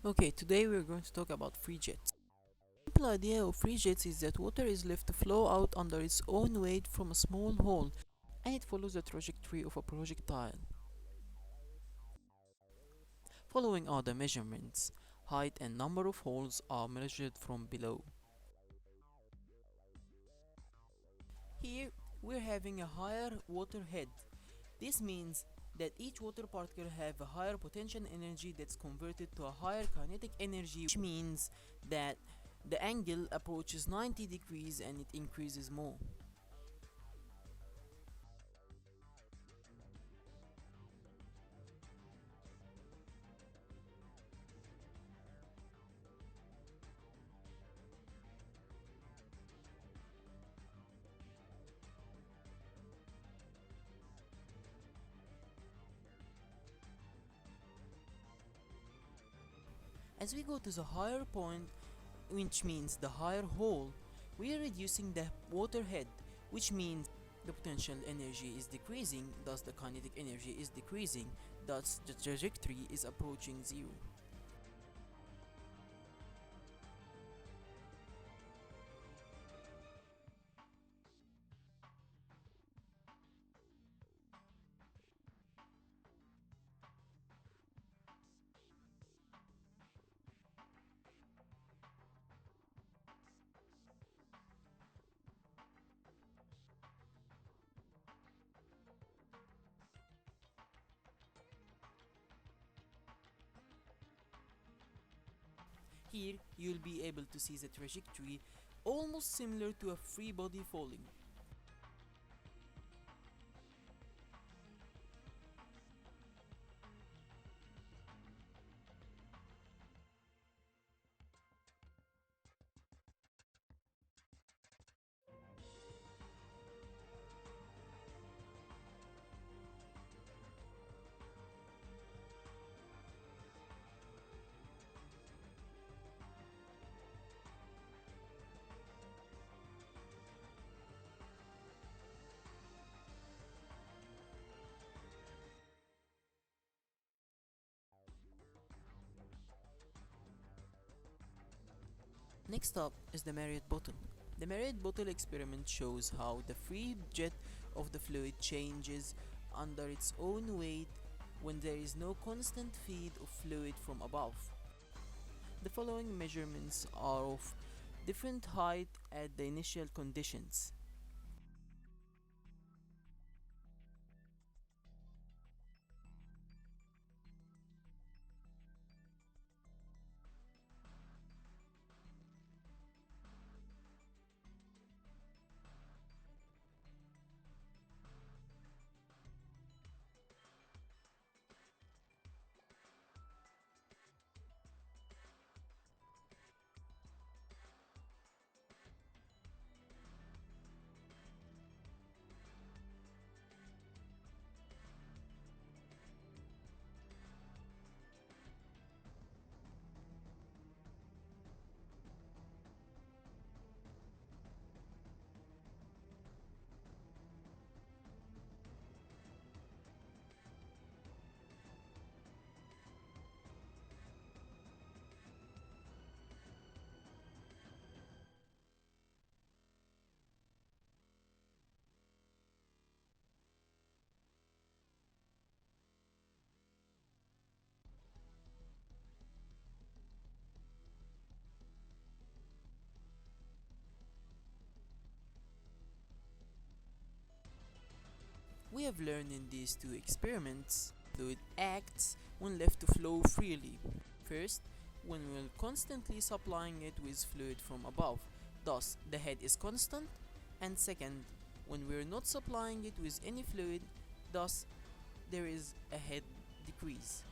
Okay, today we're going to talk about free jets. The simple idea of free jets is that water is left to flow out under its own weight from a small hole and it follows the trajectory of a projectile. Following are the measurements. Height and number of holes are measured from below. Here we're having a higher water head. This means that each water particle have a higher potential energy that's converted to a higher kinetic energy, which means that the angle approaches 90 degrees and it increases more. As we go to the higher point, which means the higher hole, we are reducing the water head, which means the potential energy is decreasing, thus the kinetic energy is decreasing, thus the trajectory is approaching zero. Here you'll be able to see the trajectory almost similar to a free body falling. Next up is the Marriott bottle. The Marriott bottle experiment shows how the free jet of the fluid changes under its own weight when there is no constant feed of fluid from above. The following measurements are of different height at the initial conditions. We have learned in these two experiments fluid acts when left to flow freely. First, when we're constantly supplying it with fluid from above, thus the head is constant, and second, when we're not supplying it with any fluid, thus there is a head decrease.